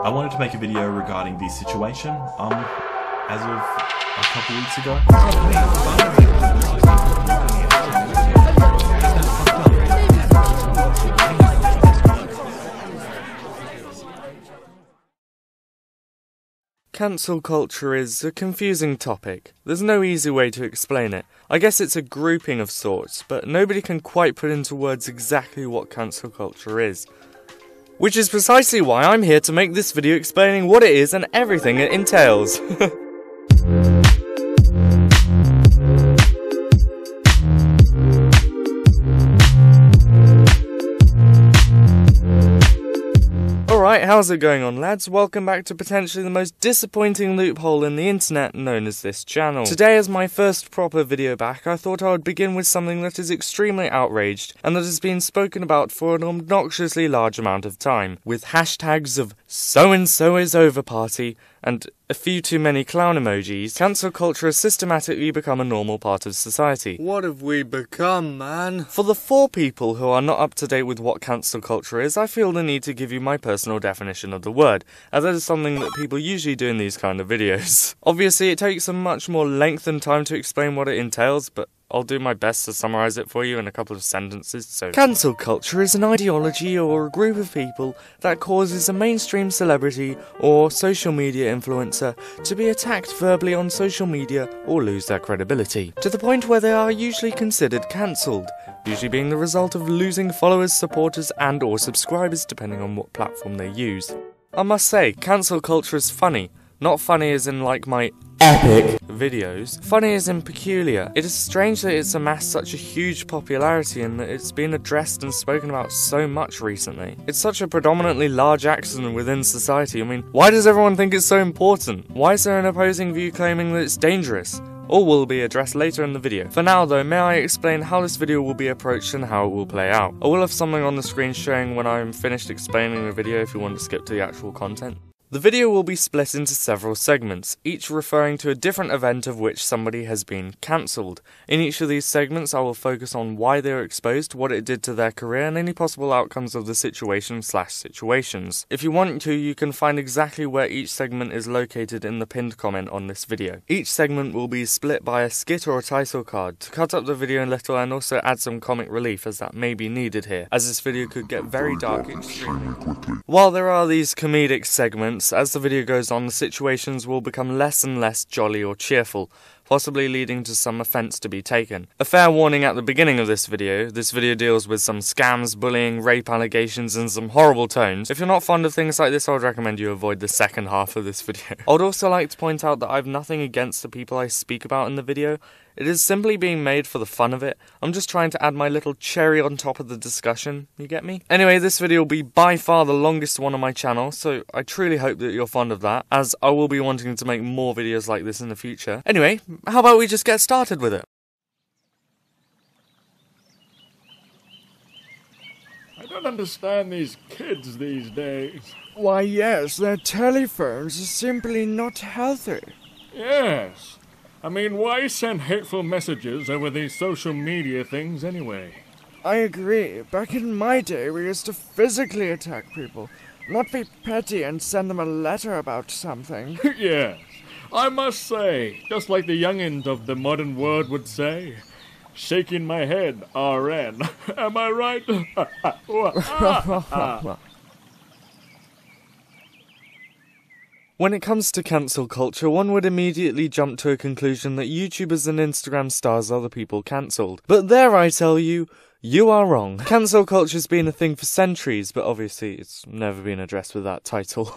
I wanted to make a video regarding the situation, as of a couple weeks ago. Cancel culture is a confusing topic. There's no easy way to explain it. I guess it's a grouping of sorts, but nobody can quite put into words exactly what cancel culture is. Which is precisely why I'm here to make this video explaining what it is and everything it entails. Alright, how's it going on, lads? Welcome back to potentially the most disappointing loophole in the internet known as this channel. Today, as my first proper video back, I thought I would begin with something that is extremely outraged and that has been spoken about for an obnoxiously large amount of time, with hashtags of so-and-so is over party and a few too many clown emojis. Cancel culture has systematically become a normal part of society. What have we become, man? For the 4 people who are not up to date with what cancel culture is, I feel the need to give you my personal definition of the word, as that is something that people usually do in these kind of videos. Obviously, it takes a much more length and time to explain what it entails, but I'll do my best to summarize it for you in a couple of sentences, so... Cancel culture is an ideology or a group of people that causes a mainstream celebrity or social media influencer to be attacked verbally on social media or lose their credibility, to the point where they are usually considered cancelled, usually being the result of losing followers, supporters and or subscribers depending on what platform they use. I must say, cancel culture is funny. Not funny as in like my epic videos. Funny as in peculiar. It is strange that it's amassed such a huge popularity and that it's been addressed and spoken about so much recently. It's such a predominantly large accident within society. I mean, why does everyone think it's so important? Why is there an opposing view claiming that it's dangerous? All will be addressed later in the video. For now though, may I explain how this video will be approached and how it will play out. I will have something on the screen showing when I'm finished explaining the video if you want to skip to the actual content. The video will be split into several segments, each referring to a different event of which somebody has been cancelled. In each of these segments I will focus on why they were exposed, what it did to their career, and any possible outcomes of the situation/situations. If you want to, you can find exactly where each segment is located in the pinned comment on this video. Each segment will be split by a skit or a title card, to cut up the video a little and also add some comic relief as that may be needed here, as this video could get very dark extremely quickly. While there are these comedic segments, as the video goes on, the situations will become less and less jolly or cheerful, possibly leading to some offence to be taken. A fair warning at the beginning of this video deals with some scams, bullying, rape allegations and some horrible tones. If you're not fond of things like this, I would recommend you avoid the second half of this video. I would also like to point out that I have nothing against the people I speak about in the video. It is simply being made for the fun of it. I'm just trying to add my little cherry on top of the discussion, you get me? Anyway, this video will be by far the longest one on my channel, so I truly hope that you're fond of that, as I will be wanting to make more videos like this in the future. Anyway, how about we just get started with it? I don't understand these kids these days. Why yes, their telephones are simply not healthy. Yes. I mean, why send hateful messages over these social media things anyway? I agree. Back in my day, we used to physically attack people, not be petty and send them a letter about something. Yes. I must say, just like the youngins of the modern world would say, shaking my head, RN. Am I right? When it comes to cancel culture, one would immediately jump to a conclusion that YouTubers and Instagram stars are the people cancelled. But there I tell you, you are wrong. Cancel culture's been a thing for centuries, but obviously it's never been addressed with that title.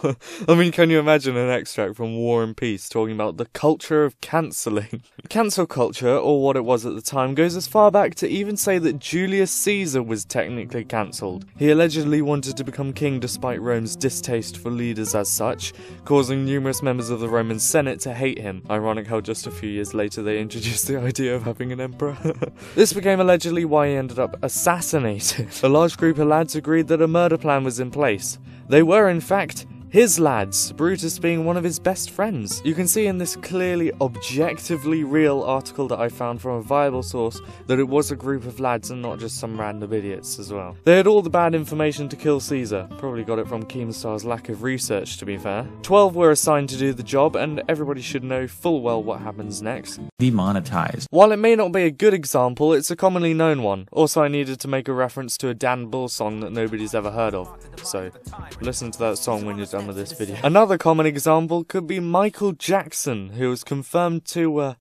I mean, can you imagine an extract from War and Peace talking about the culture of cancelling? Cancel culture, or what it was at the time, goes as far back to even say that Julius Caesar was technically cancelled. He allegedly wanted to become king despite Rome's distaste for leaders as such, causing numerous members of the Roman Senate to hate him. Ironic how just a few years later they introduced the idea of having an emperor. This became allegedly why he ended up assassinated. A large group of lads agreed that a murder plan was in place. They were, in fact, his lads, Brutus being one of his best friends. You can see in this clearly objectively real article that I found from a viable source that it was a group of lads and not just some random idiots as well. They had all the bad information to kill Caesar, probably got it from Keemstar's lack of research to be fair. 12 were assigned to do the job and everybody should know full well what happens next. Demonetized. While it may not be a good example, it's a commonly known one. Also, I needed to make a reference to a Dan Bull song that nobody's ever heard of, so listen to that song when you're done with this video. Another common example could be Michael Jackson, who was confirmed to, well,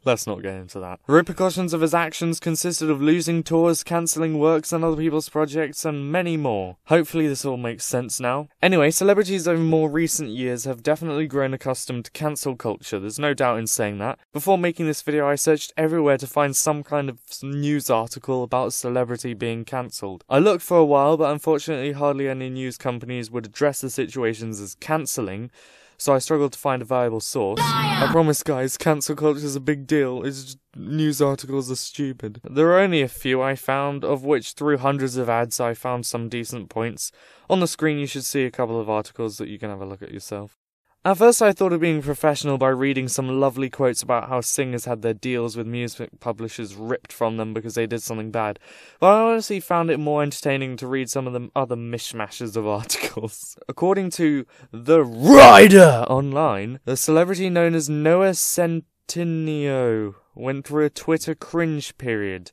let's not get into that. The repercussions of his actions consisted of losing tours, cancelling works on other people's projects, and many more. Hopefully this all makes sense now. Anyway, celebrities over more recent years have definitely grown accustomed to cancel culture, there's no doubt in saying that. Before making this video I searched everywhere to find some kind of news article about a celebrity being cancelled. I looked for a while, but unfortunately hardly any news companies would address the situations as cancelling, so I struggled to find a viable source. I promise guys, cancel culture is a big deal, it's just news articles are stupid. There are only a few I found, of which through hundreds of ads I found some decent points. On the screen you should see a couple of articles that you can have a look at yourself. At first I thought of being professional by reading some lovely quotes about how singers had their deals with music publishers ripped from them because they did something bad, but I honestly found it more entertaining to read some of the other mishmashes of articles. According to TheRightOpinion online, the celebrity known as Noah Centineo went through a Twitter cringe period.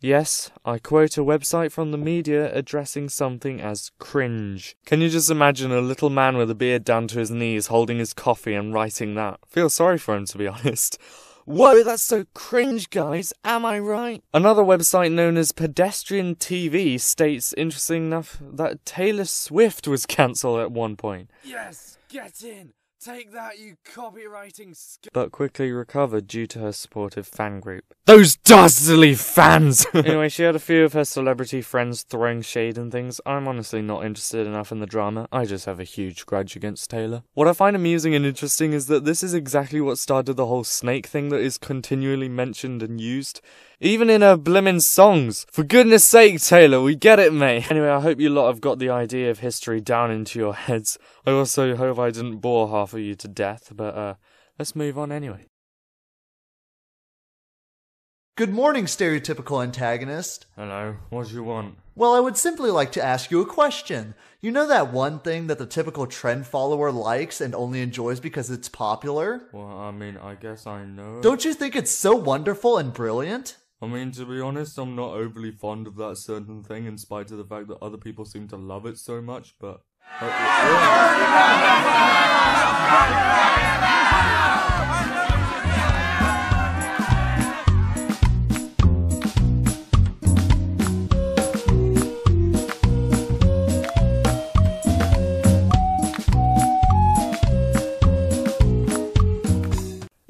Yes, I quote a website from the media addressing something as cringe. Can you just imagine a little man with a beard down to his knees holding his coffee and writing that? Feel sorry for him, to be honest. Whoa, that's so cringe, guys, am I right? Another website known as Pedestrian TV states, interesting enough, that Taylor Swift was cancelled at one point. Yes, get in! Take that, you copywriting but quickly recovered due to her supportive fan group. Those dastardly fans! Anyway, she had a few of her celebrity friends throwing shade and things. I'm honestly not interested enough in the drama. I just have a huge grudge against Taylor. What I find amusing and interesting is that this is exactly what started the whole snake thing that is continually mentioned and used. Even in her blimmin' songs. For goodness sake, Taylor, we get it, mate. Anyway, I hope you lot have got the idea of history down into your heads. I also hope I didn't bore half of you to death, but let's move on anyway. Good morning, stereotypical antagonist. Hello, what do you want? Well, I would simply like to ask you a question. You know that one thing that the typical trend follower likes and only enjoys because it's popular? Well, I mean, I guess I know. Don't you think it's so wonderful and brilliant? I mean, to be honest, I'm not overly fond of that certain thing in spite of the fact that other people seem to love it so much, but...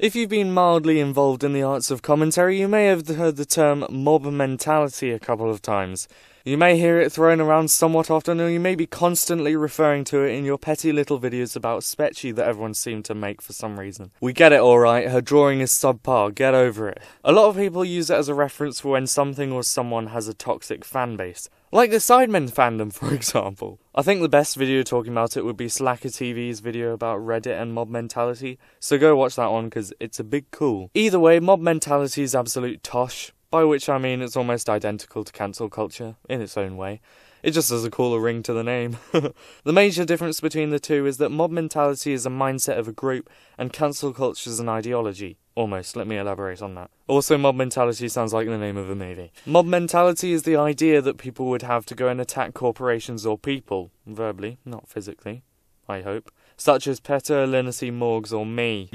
If you've been mildly involved in the arts of commentary, you may have heard the term mob mentality a couple of times. You may hear it thrown around somewhat often, or you may be constantly referring to it in your petty little videos about Spetchy that everyone seemed to make for some reason. We get it alright, her drawing is subpar, get over it. A lot of people use it as a reference for when something or someone has a toxic fan base. Like the Sidemen fandom, for example. I think the best video talking about it would be Slacker TV's video about Reddit and mob mentality, so go watch that one because it's a big cool. Either way, mob mentality is absolute tosh, by which I mean it's almost identical to cancel culture, in its own way. It just has a cooler ring to the name. The major difference between the two is that mob mentality is a mindset of a group, and cancel culture is an ideology. Almost, let me elaborate on that. Also, mob mentality sounds like the name of a movie. Mob mentality is the idea that people would have to go and attack corporations or people, verbally, not physically, I hope. Such as Petter, Lindsay, Morgs, or me.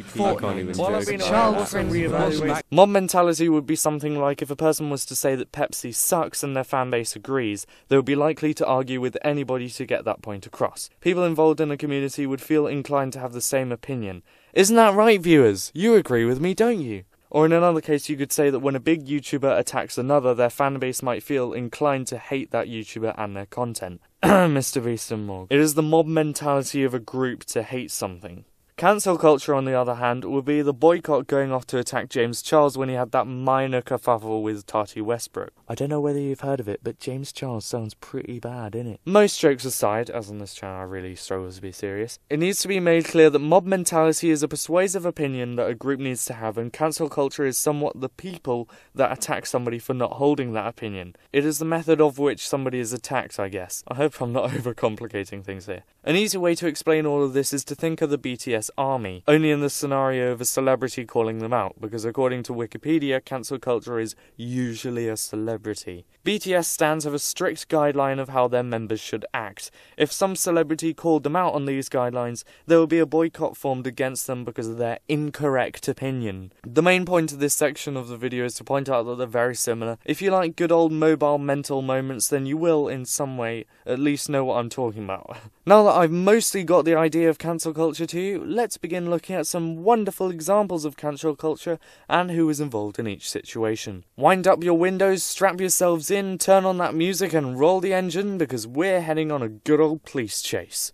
Mob mentality would be something like if a person was to say that Pepsi sucks and their fanbase agrees, they would be likely to argue with anybody to get that point across. People involved in a community would feel inclined to have the same opinion. Isn't that right, viewers? You agree with me, don't you? Or in another case, you could say that when a big YouTuber attacks another, their fanbase might feel inclined to hate that YouTuber and their content. Mr. Beast and Morg. It is the mob mentality of a group to hate something. Cancel culture, on the other hand, would be the boycott going off to attack James Charles when he had that minor kerfuffle with Tati Westbrook. I don't know whether you've heard of it, but James Charles sounds pretty bad, innit? Most jokes aside, as on this channel I really struggle to be serious, it needs to be made clear that mob mentality is a persuasive opinion that a group needs to have, and cancel culture is somewhat the people that attack somebody for not holding that opinion. It is the method of which somebody is attacked, I guess. I hope I'm not overcomplicating things here. An easy way to explain all of this is to think of the BTS army, only in the scenario of a celebrity calling them out, because according to Wikipedia, cancel culture is usually a celebrity. BTS stans have a strict guideline of how their members should act. If some celebrity called them out on these guidelines, there will be a boycott formed against them because of their incorrect opinion. The main point of this section of the video is to point out that they're very similar. If you like good old mobile mental moments, then you will, in some way, at least know what I'm talking about. Now that I've mostly got the idea of cancel culture to you, let's begin looking at some wonderful examples of cancel culture and who is involved in each situation. Wind up your windows, strap yourselves in, turn on that music and roll the engine, because we're heading on a good old police chase.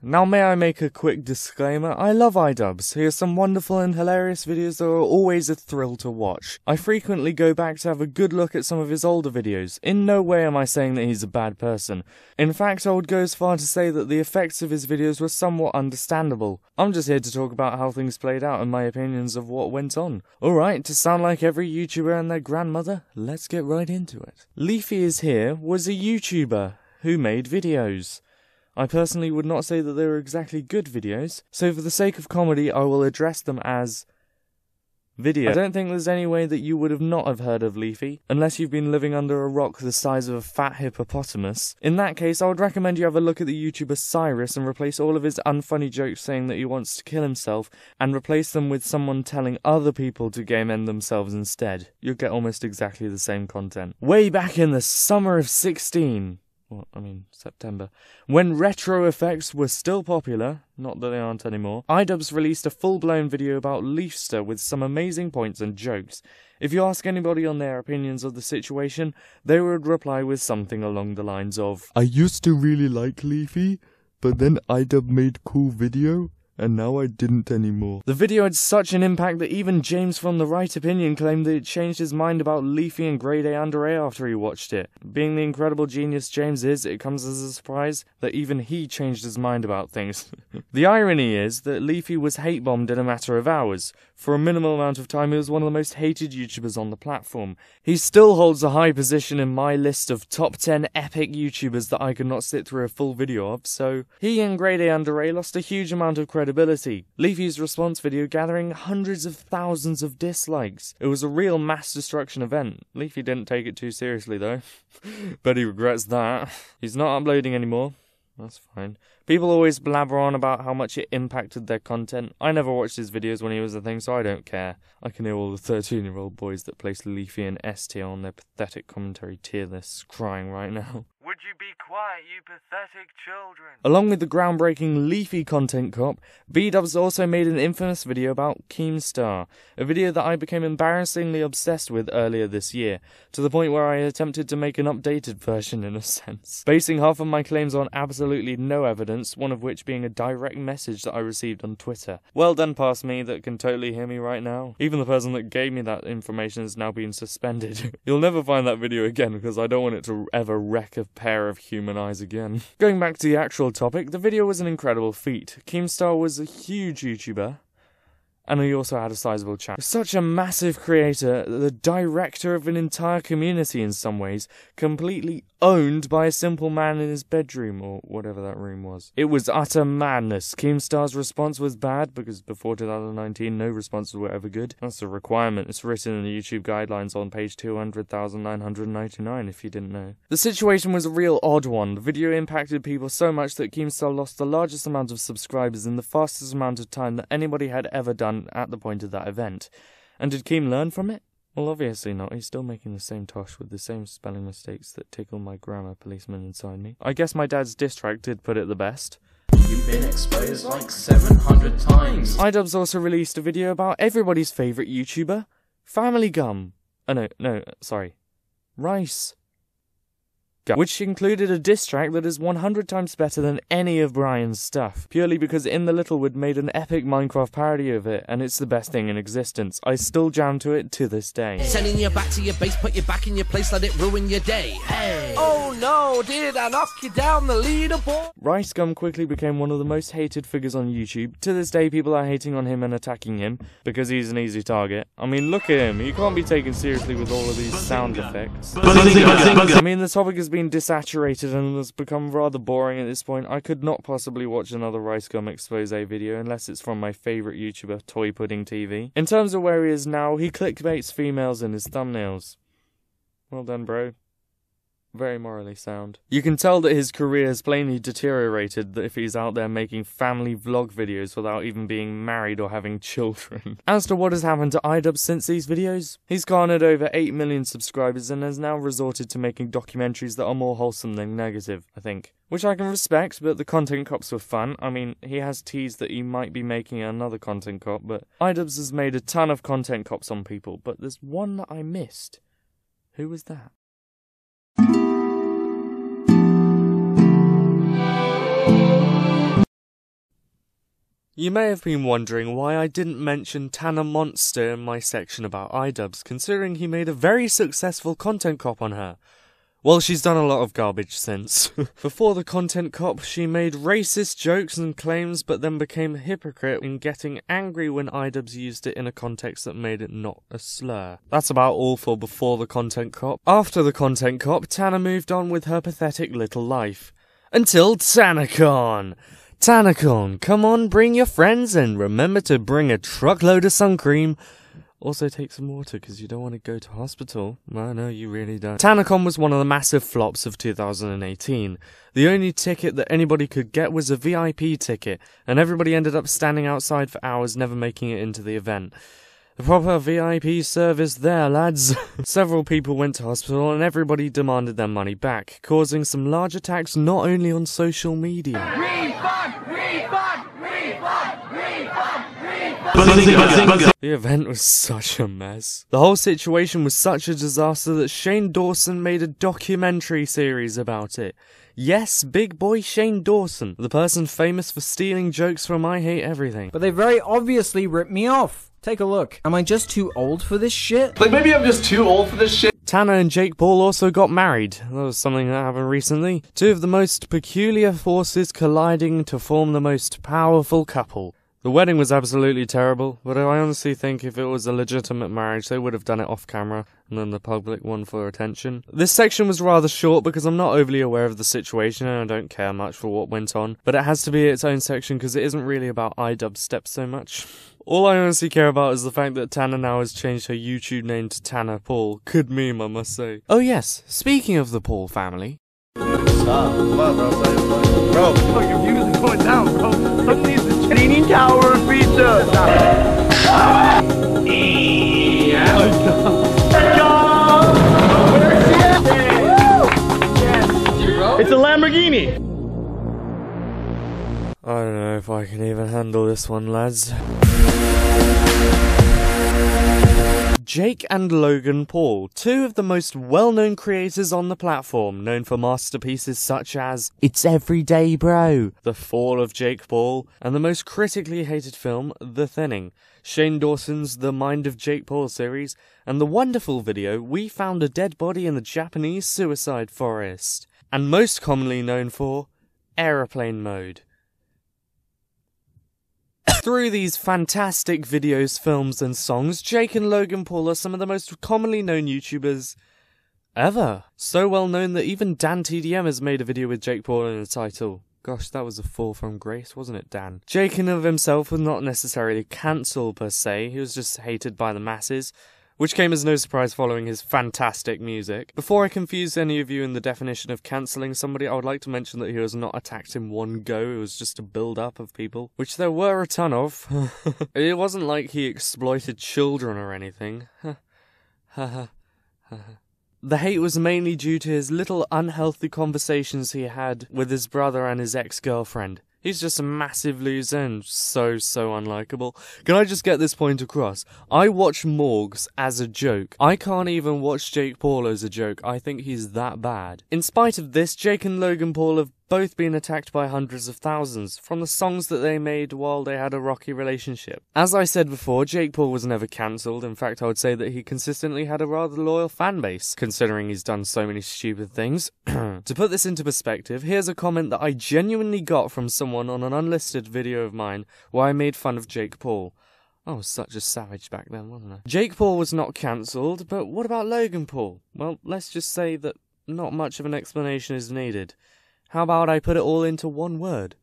Now may I make a quick disclaimer, I love iDubbbz. He has some wonderful and hilarious videos that are always a thrill to watch. I frequently go back to have a good look at some of his older videos. In no way am I saying that he's a bad person. In fact, I would go as far to say that the effects of his videos were somewhat understandable. I'm just here to talk about how things played out and my opinions of what went on. Alright, to sound like every YouTuber and their grandmother, let's get right into it. Leafy Is Here was a YouTuber who made videos. I personally would not say that they were exactly good videos, so for the sake of comedy I will address them as video. I don't think there's any way that you would have not have heard of Leafy, unless you've been living under a rock the size of a fat hippopotamus. In that case, I would recommend you have a look at the YouTuber Cyrus and replace all of his unfunny jokes saying that he wants to kill himself, and replace them with someone telling other people to game end themselves instead. You'll get almost exactly the same content. Way back in the summer of 16... September. When retro effects were still popular, not that they aren't anymore, iDubbbz released a full-blown video about Leafster with some amazing points and jokes. If you ask anybody on their opinions of the situation, they would reply with something along the lines of, "I used to really like Leafy, but then iDubbbz made cool video, and now I didn't anymore." The video had such an impact that even James from TheRightOpinion claimed that it changed his mind about Leafy and GradeAUnderA after he watched it. Being the incredible genius James is, it comes as a surprise that even he changed his mind about things. The irony is that Leafy was hate-bombed in a matter of hours. For a minimal amount of time, he was one of the most hated YouTubers on the platform. He still holds a high position in my list of top 10 epic YouTubers that I could not sit through a full video of, so he and GradeAUnderA lost a huge amount of credibility. Leafy's response video gathering hundreds of thousands of dislikes. It was a real mass destruction event. Leafy didn't take it too seriously though. Bet he regrets that. He's not uploading anymore. That's fine. People always blabber on about how much it impacted their content. I never watched his videos when he was a thing, so I don't care. I can hear all the 13-year-old boys that placed Leafy and S tier on their pathetic commentary tier lists crying right now. Would you be quiet, you pathetic children? Along with the groundbreaking Leafy content cop, B-Dubbbz also made an infamous video about Keemstar, a video that I became embarrassingly obsessed with earlier this year, to the point where I attempted to make an updated version in a sense. Basing half of my claims on absolutely no evidence, one of which being a direct message that I received on Twitter. Well done past me that can totally hear me right now. Even the person that gave me that information has now been suspended. You'll never find that video again because I don't want it to ever wreck a pair of human eyes again. Going back to the actual topic, the video was an incredible feat. Keemstar was a huge YouTuber, and he also had a sizable channel. Such a massive creator, the director of an entire community in some ways, completely owned by a simple man in his bedroom, or whatever that room was. It was utter madness. Keemstar's response was bad, because before 2019, no responses were ever good. That's a requirement. It's written in the YouTube guidelines on page 200,999, if you didn't know. The situation was a real odd one. The video impacted people so much that Keemstar lost the largest amount of subscribers in the fastest amount of time that anybody had ever done at the point of that event. And did Keem learn from it? Well, obviously not. He's still making the same tosh with the same spelling mistakes that tickle my grammar policeman inside me. I guess my dad's diss track did put it the best. You've been exposed like 700 times. iDubbbz also released a video about everybody's favourite YouTuber, Family Gum. sorry. Rice. Which included a diss track that is 100 times better than any of Brian's stuff, purely because In the Littlewood made an epic Minecraft parody of it, and it's the best thing in existence. I still jam to it to this day. Sending you back to your base, put you back in your place, let it ruin your day. Hey! Oh no, did I knock you down the leaderboard? Rice Gum quickly became one of the most hated figures on YouTube. To this day, people are hating on him and attacking him, because he's an easy target. I mean, look at him, he can't be taken seriously with all of these sound effects. I mean, the topic has been desaturated and has become rather boring at this point. I could not possibly watch another Rice Gum expose video unless it's from my favourite YouTuber, Toy Pudding TV. In terms of where he is now, he clickbaits females in his thumbnails. Well done, bro. Very morally sound. You can tell that his career has plainly deteriorated if he's out there making family vlog videos without even being married or having children. As to what has happened to iDubbbz since these videos, he's garnered over 8 million subscribers and has now resorted to making documentaries that are more wholesome than negative, I think. Which I can respect, but the content cops were fun. I mean, he has teased that he might be making another content cop, but iDubbbz has made a ton of content cops on people, but there's one that I missed. Who was that? You may have been wondering why I didn't mention Tana Monster in my section about iDubbbz, considering he made a very successful content cop on her. Well, she's done a lot of garbage since. Before the content cop, she made racist jokes and claims, but then became a hypocrite in getting angry when iDubbbz used it in a context that made it not a slur. That's about all for before the content cop. After the content cop, Tana moved on with her pathetic little life. Until TanaCon! TanaCon, come on, bring your friends, and remember to bring a truckload of sun cream. Also take some water, because you don't want to go to hospital. Well, no, you really don't. TanaCon was one of the massive flops of 2018. The only ticket that anybody could get was a VIP ticket, and everybody ended up standing outside for hours, never making it into the event. The proper VIP service there, lads. Several people went to hospital and everybody demanded their money back, causing some large attacks not only on social media. The event was such a mess. The whole situation was such a disaster that Shane Dawson made a documentary series about it. Yes, big boy Shane Dawson, the person famous for stealing jokes from I Hate Everything. But they very obviously ripped me off. Take a look. Am I just too old for this shit? Like, maybe I'm just too old for this shit. Tana and Jake Paul also got married. That was something that happened recently. Two of the most peculiar forces colliding to form the most powerful couple. The wedding was absolutely terrible, but I honestly think if it was a legitimate marriage, they would have done it off camera, and then the public won for attention. This section was rather short because I'm not overly aware of the situation and I don't care much for what went on, but it has to be its own section because it isn't really about iDubbbz steps so much. All I honestly care about is the fact that Tana now has changed her YouTube name to Tana Paul. Good meme, I must say. Oh yes, speaking of the Paul family. Stop. Come on, bro. Bro, your views are going down, bro. Suddenly it's the Leaning Tower of Pizza. It's a Lamborghini. I don't know if I can even handle this one, lads. Jake and Logan Paul, two of the most well-known creators on the platform, known for masterpieces such as It's Everyday Bro, The Fall of Jake Paul, and the most critically hated film, The Thinning, Shane Dawson's The Mind of Jake Paul series, and the wonderful video We Found a Dead Body in the Japanese Suicide Forest, and most commonly known for Aeroplane Mode. Through these fantastic videos, films, and songs, Jake and Logan Paul are some of the most commonly known YouTubers ever. So well known that even Dan TDM has made a video with Jake Paul in the title. Gosh, that was a fall from grace, wasn't it, Dan? Jake in of himself was not necessarily cancelled per se, he was just hated by the masses, which came as no surprise following his fantastic music. Before I confuse any of you in the definition of cancelling somebody, I would like to mention that he was not attacked in one go, it was just a build-up of people, which there were a ton of. It wasn't like he exploited children or anything. The hate was mainly due to his little unhealthy conversations he had with his brother and his ex-girlfriend. He's just a massive loser and so unlikable. Can I just get this point across? I watch Morgs as a joke. I can't even watch Jake Paul as a joke. I think he's that bad. In spite of this, Jake and Logan Paul have both been attacked by hundreds of thousands from the songs that they made while they had a rocky relationship. As I said before, Jake Paul was never cancelled. In fact, I would say that he consistently had a rather loyal fan base, considering he's done so many stupid things. To put this into perspective, here's a comment that I genuinely got from someone on an unlisted video of mine where I made fun of Jake Paul. I was such a savage back then, wasn't I? Jake Paul was not cancelled, but what about Logan Paul? Well, let's just say that not much of an explanation is needed. How about I put it all into one word?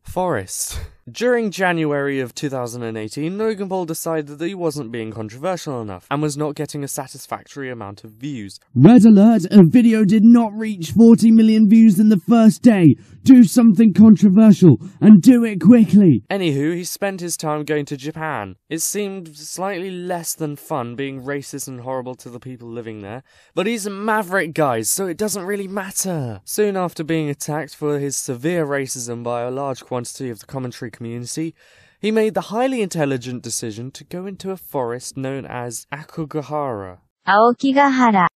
Forest. During January of 2018, Logan Paul decided that he wasn't being controversial enough and was not getting a satisfactory amount of views. Red alert, a video did not reach 40 million views in the first day. Do something controversial, and do it quickly. Anywho, he spent his time going to Japan. It seemed slightly less than fun being racist and horrible to the people living there, but he's a maverick, guys, so it doesn't really matter. Soon after being attacked for his severe racism by a large quantity of the commentary community, he made the highly intelligent decision to go into a forest known as Accuser.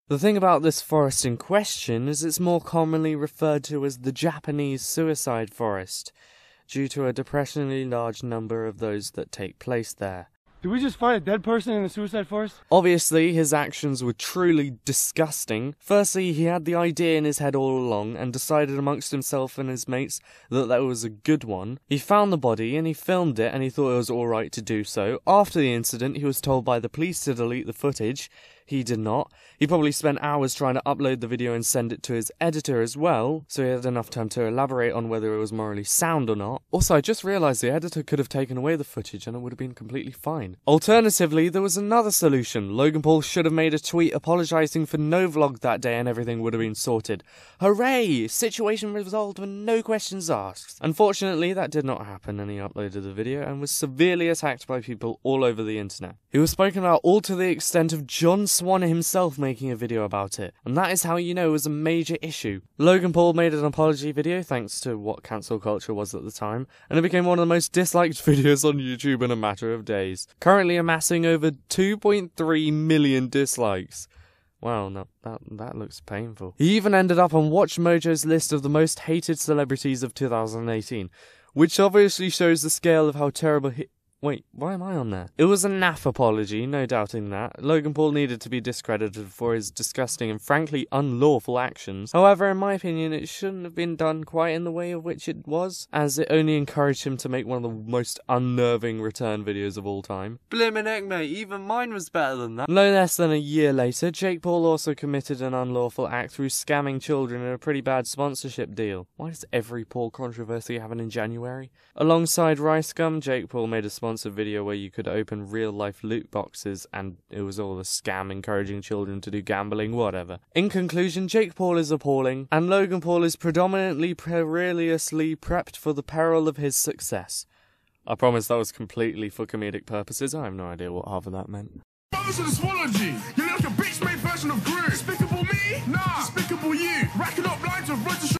The thing about this forest in question is it's more commonly referred to as the Japanese suicide forest, due to a depressingly large number of those that take place there. Did we just find a dead person in the suicide forest? Obviously, his actions were truly disgusting. Firstly, he had the idea in his head all along and decided amongst himself and his mates that that was a good one. He found the body and he filmed it and he thought it was alright to do so. After the incident, he was told by the police to delete the footage. He did not. He probably spent hours trying to upload the video and send it to his editor as well, so he had enough time to elaborate on whether it was morally sound or not. Also, I just realised the editor could have taken away the footage and it would have been completely fine. Alternatively, there was another solution. Logan Paul should have made a tweet apologising for no vlog that day and everything would have been sorted. Hooray! Situation resolved with no questions asked. Unfortunately, that did not happen and he uploaded the video and was severely attacked by people all over the internet. He was spoken about all to the extent of Swan himself making a video about it, and that is how you know it was a major issue. Logan Paul made an apology video thanks to what cancel culture was at the time, and it became one of the most disliked videos on YouTube in a matter of days, currently amassing over 2.3 million dislikes. Wow, no, that looks painful. He even ended up on WatchMojo's list of the most hated celebrities of 2018, which obviously shows the scale of how terrible Wait, why am I on there? It was a naff apology, no doubting that. Logan Paul needed to be discredited for his disgusting and frankly unlawful actions. However, in my opinion, it shouldn't have been done quite in the way of which it was, as it only encouraged him to make one of the most unnerving return videos of all time. Blimmin' heck, mate, even mine was better than that. No less than a year later, Jake Paul also committed an unlawful act through scamming children in a pretty bad sponsorship deal. Why does every Paul controversy happen in January? Alongside Rice Gum, Jake Paul made a sponsored video where you could open real-life loot boxes, and it was all a scam encouraging children to do gambling, whatever. In conclusion, Jake Paul is appalling, and Logan Paul is predominantly perillously prepped for the peril of his success. I promise that was completely for comedic purposes. I have no idea what half of that meant. You're like a bitch-made version of Groot. Despicable me? Nah. Despicable you. Racking up lines of register.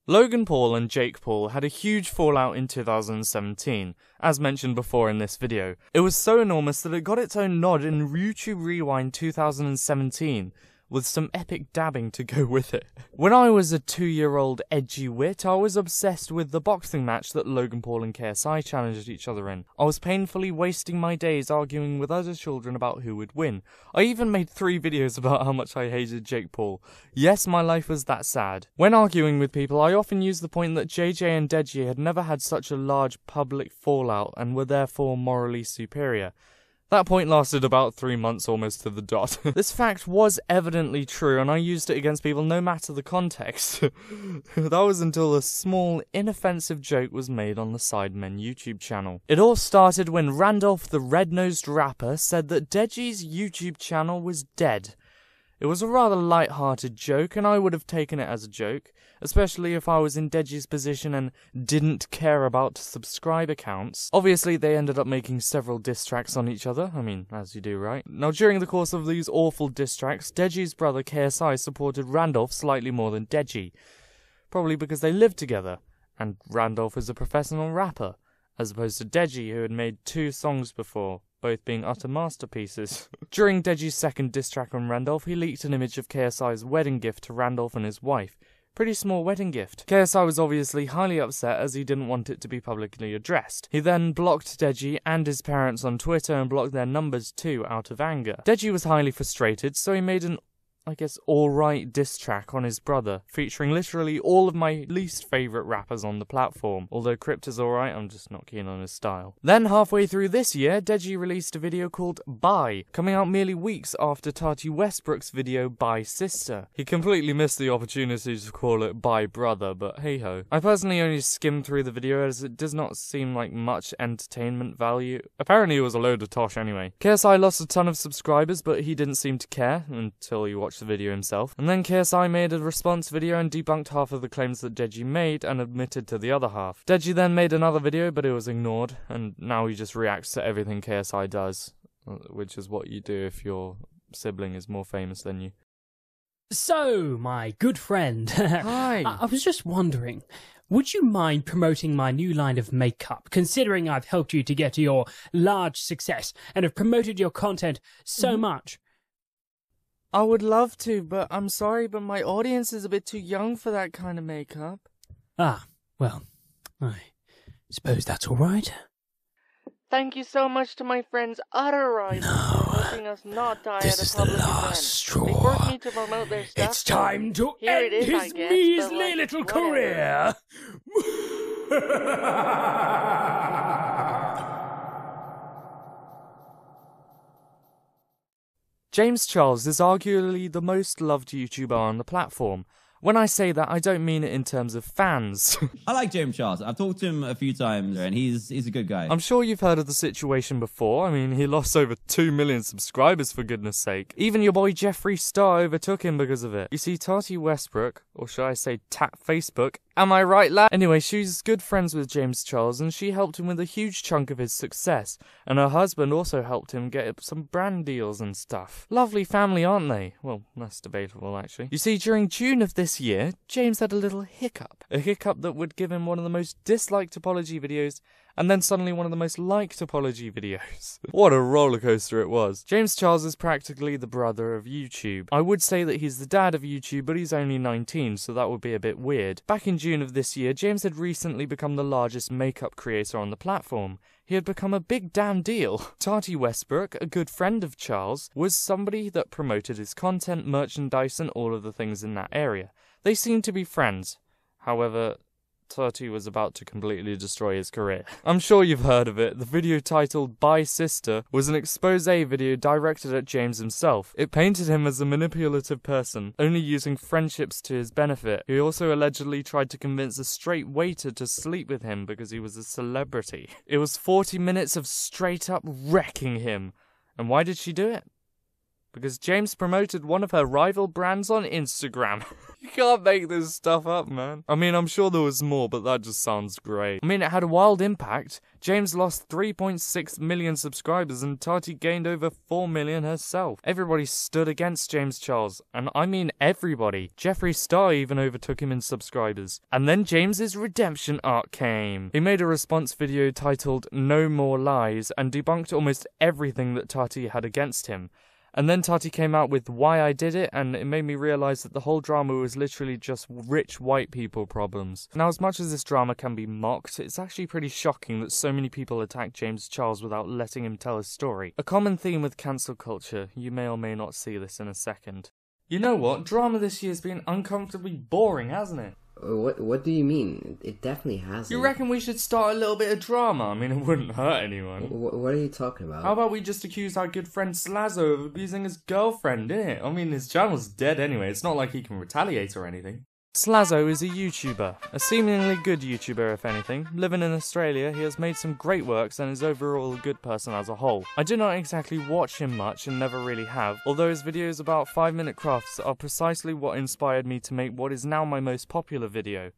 Logan Paul and Jake Paul had a huge fallout in 2017, as mentioned before in this video. It was so enormous that it got its own nod in YouTube Rewind 2017, with some epic dabbing to go with it. When I was a 2-year-old edgy wit, I was obsessed with the boxing match that Logan Paul and KSI challenged each other in. I was painfully wasting my days arguing with other children about who would win. I even made 3 videos about how much I hated Jake Paul. Yes, my life was that sad. When arguing with people, I often used the point that JJ and Deji had never had such a large public fallout and were therefore morally superior. That point lasted about 3 months almost to the dot. This fact was evidently true and I used it against people no matter the context. That was until a small, inoffensive joke was made on the Sidemen YouTube channel. It all started when Randolph the Red-Nosed Rapper said that Deji's YouTube channel was dead. It was a rather light-hearted joke and I would have taken it as a joke, especially if I was in Deji's position and didn't care about subscriber counts. Obviously, they ended up making several diss tracks on each other. I mean, as you do, right? Now, during the course of these awful diss tracks, Deji's brother KSI supported Randolph slightly more than Deji. Probably because they lived together. and Randolph is a professional rapper, as opposed to Deji, who had made 2 songs before, both being utter masterpieces. During Deji's second diss track on Randolph, he leaked an image of KSI's wedding gift to Randolph and his wife. Pretty small wedding gift. KSI was obviously highly upset as he didn't want it to be publicly addressed. He then blocked Deji and his parents on Twitter and blocked their numbers too out of anger. Deji was highly frustrated, so he made an alright diss track on his brother, featuring literally all of my least favourite rappers on the platform. Although Crypt is alright, I'm just not keen on his style. Then halfway through this year, Deji released a video called Bye, coming out merely weeks after Tati Westbrook's video Bye Sister. He completely missed the opportunity to call it Bye Brother, but hey ho. I personally only skimmed through the video as it does not seem like much entertainment value. Apparently it was a load of tosh anyway. KSI lost a ton of subscribers, but he didn't seem to care until he watched the video himself, and then KSI made a response video and debunked half of the claims that Deji made and admitted to the other half. Deji then made another video, but it was ignored, and now he just reacts to everything KSI does, which is what you do if your sibling is more famous than you. So, my good friend, Hi. I was just wondering, would you mind promoting my new line of makeup, considering I've helped you to get to your large success and have promoted your content so much? I would love to, but I'm sorry, but my audience is a bit too young for that kind of makeup. Ah, well, I suppose that's all right. Thank you so much to my friends arisen for helping us not die This at is a the public last event. straw. They forced me to promote their stuff. It's time to Here end it is, I his guess, measly but, like, little whatever. career. James Charles is arguably the most loved YouTuber on the platform. When I say that, I don't mean it in terms of fans. I like James Charles. I've talked to him a few times, and he's a good guy. I'm sure you've heard of the situation before. I mean, he lost over 2 million subscribers, for goodness sake. Even your boy Jeffree Star overtook him because of it. You see, Tati Westbrook, or should I say Tat Facebook, am I right, lad? Anyway, she's good friends with James Charles, and she helped him with a huge chunk of his success. And her husband also helped him get some brand deals and stuff. Lovely family, aren't they? Well, that's debatable, actually. You see, during June of this year, James had a little hiccup. A hiccup that would give him one of the most disliked apology videos, and then suddenly one of the most liked apology videos. What a rollercoaster it was. James Charles is practically the brother of YouTube. I would say that he's the dad of YouTube, but he's only 19, so that would be a bit weird. Back in June of this year, James had recently become the largest makeup creator on the platform. He had become a big damn deal. Tati Westbrook, a good friend of Charles, was somebody that promoted his content, merchandise, and all of the things in that area. They seemed to be friends. However, Tati was about to completely destroy his career. I'm sure you've heard of it. The video titled Bye Sister was an expose video directed at James himself. It painted him as a manipulative person, only using friendships to his benefit. He also allegedly tried to convince a straight waiter to sleep with him because he was a celebrity. It was 40 minutes of straight up wrecking him. And why did she do it? Because James promoted one of her rival brands on Instagram. You can't make this stuff up, man. I mean, I'm sure there was more, but that just sounds great. I mean, it had a wild impact. James lost 3.6 million subscribers and Tati gained over 4 million herself. Everybody stood against James Charles, and I mean everybody. Jeffree Star even overtook him in subscribers. And then James's redemption arc came. He made a response video titled No More Lies and debunked almost everything that Tati had against him. And then Tati came out with Why I Did It, and it made me realise that the whole drama was literally just rich white people problems. Now, as much as this drama can be mocked, it's actually pretty shocking that so many people attack James Charles without letting him tell his story. A common theme with cancel culture, you may or may not see this in a second. You know what? Drama this year's been uncomfortably boring, hasn't it? What do you mean? It definitely hasn't. You reckon we should start a little bit of drama? I mean, it wouldn't hurt anyone. What are you talking about? How about we just accuse our good friend Slazzo of abusing his girlfriend, innit? I mean, his channel's dead anyway. It's not like he can retaliate or anything. Slazzo is a YouTuber. A seemingly good YouTuber, if anything. Living in Australia, he has made some great works and is overall a good person as a whole. I do not exactly watch him much and never really have, although his videos about 5-minute crafts are precisely what inspired me to make what is now my most popular video.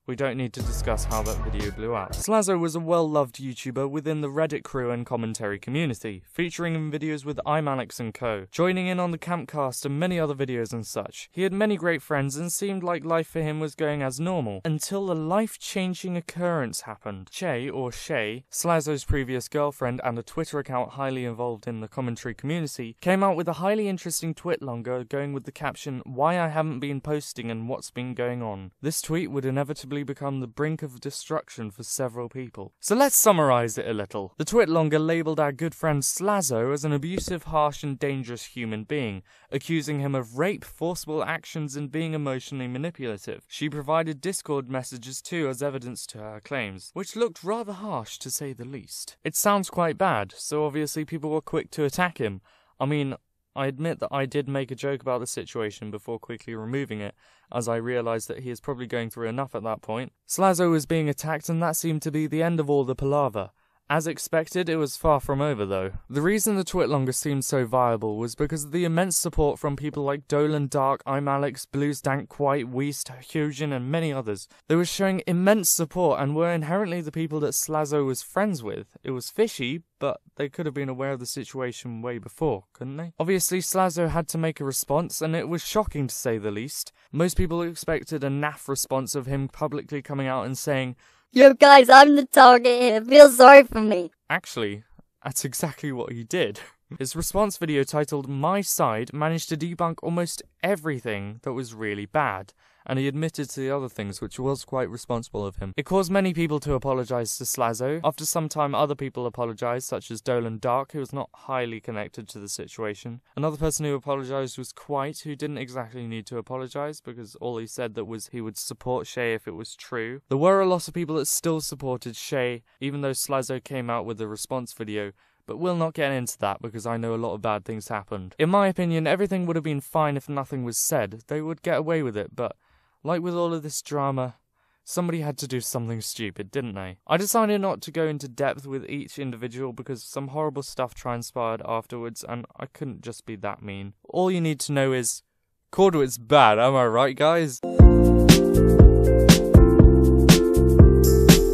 We don't need to discuss how that video blew out. Slazzo was a well-loved YouTuber within the Reddit crew and commentary community, featuring in videos with imalex and co, joining in on the Campcast and many other videos and such. He had many great friends and seemed like life for him was going as normal, until a life-changing occurrence happened. Shay, or Shay, Slazzo's previous girlfriend and a Twitter account highly involved in the commentary community, came out with a highly interesting twitlonger going with the caption, "Why I haven't been posting and what's been going on." This tweet would inevitably become the brink of destruction for several people. So let's summarize it a little. The twitlonger labeled our good friend Slazzo as an abusive, harsh and dangerous human being, accusing him of rape, forcible actions and being emotionally manipulative. She provided Discord messages too as evidence to her claims, which looked rather harsh to say the least. It sounds quite bad, so obviously people were quick to attack him. I mean, I admit that I did make a joke about the situation before quickly removing it, as I realised that he is probably going through enough at that point. Slazzo was being attacked and that seemed to be the end of all the palaver. As expected, it was far from over though. The reason the twitlonger seemed so viable was because of the immense support from people like Dolan Dark, imalex, Bluesdank, Quite, Weast, Hugin and many others. They were showing immense support and were inherently the people that Slazzo was friends with. It was fishy, but they could have been aware of the situation way before, couldn't they? Obviously, Slazzo had to make a response, and it was shocking to say the least. Most people expected a naff response of him publicly coming out and saying, "Yo guys, I'm the target here, feel sorry for me." Actually, that's exactly what he did. His response video titled "My Side" managed to debunk almost everything that was really bad, and he admitted to the other things, which was quite responsible of him. It caused many people to apologise to Slazzo. After some time, other people apologised, such as Dolan Dark, who was not highly connected to the situation. Another person who apologised was Quite, who didn't exactly need to apologise, because all he said that was he would support Shay if it was true. There were a lot of people that still supported Shay, even though Slazzo came out with a response video, but we'll not get into that because I know a lot of bad things happened. In my opinion, everything would have been fine if nothing was said. They would get away with it, but like with all of this drama, somebody had to do something stupid, didn't they? I decided not to go into depth with each individual because some horrible stuff transpired afterwards and I couldn't just be that mean. All you need to know is, CordWit's bad, am I right, guys?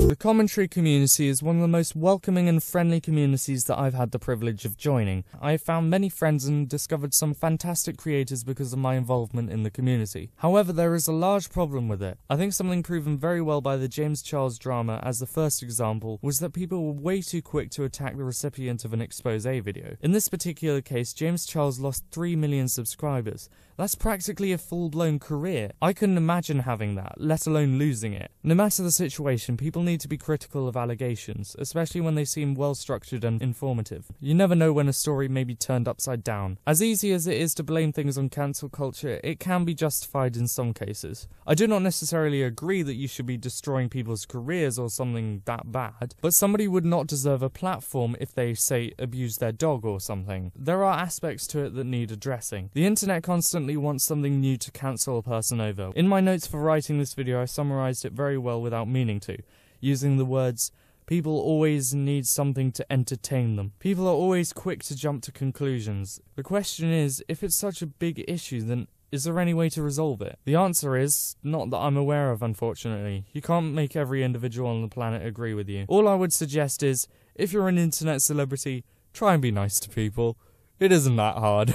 The commentary community is one of the most welcoming and friendly communities that I've had the privilege of joining. I have found many friends and discovered some fantastic creators because of my involvement in the community. However, there is a large problem with it. I think something proven very well by the James Charles drama as the first example was that people were way too quick to attack the recipient of an expose video. In this particular case, James Charles lost 3 million subscribers. That's practically a full-blown career. I couldn't imagine having that, let alone losing it. No matter the situation, people need to be critical of allegations, especially when they seem well-structured and informative. You never know when a story may be turned upside down. As easy as it is to blame things on cancel culture, it can be justified in some cases. I do not necessarily agree that you should be destroying people's careers or something that bad, but somebody would not deserve a platform if they, say, abuse their dog or something. There are aspects to it that need addressing. The internet constantly wants something new to cancel a person over. In my notes for writing this video, I summarised it very well without meaning to, using the words, "People always need something to entertain them." People are always quick to jump to conclusions. The question is, if it's such a big issue, then is there any way to resolve it? The answer is, not that I'm aware of, unfortunately. You can't make every individual on the planet agree with you. All I would suggest is, if you're an internet celebrity, try and be nice to people. It isn't that hard.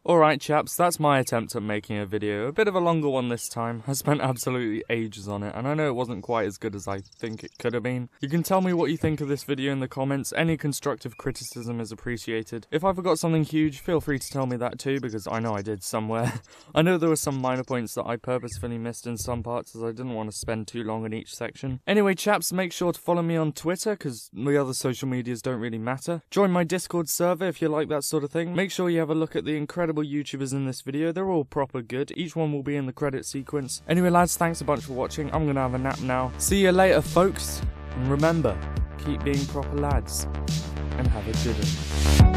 Alright chaps, that's my attempt at making a video. A bit of a longer one this time. I spent absolutely ages on it, and I know it wasn't quite as good as I think it could have been. You can tell me what you think of this video in the comments. Any constructive criticism is appreciated. If I forgot something huge, feel free to tell me that too, because I know I did somewhere. I know there were some minor points that I purposefully missed in some parts, as I didn't want to spend too long in each section. Anyway chaps, make sure to follow me on Twitter, because the other social medias don't really matter. Join my Discord server if you like that sort of thing. Make sure you have a look at the incredible YouTubers in this video. They're all proper good. Each one will be in the credit sequence. Anyway lads, thanks a bunch for watching. I'm gonna have a nap now. See you later folks, and remember, keep being proper lads, and have a good one.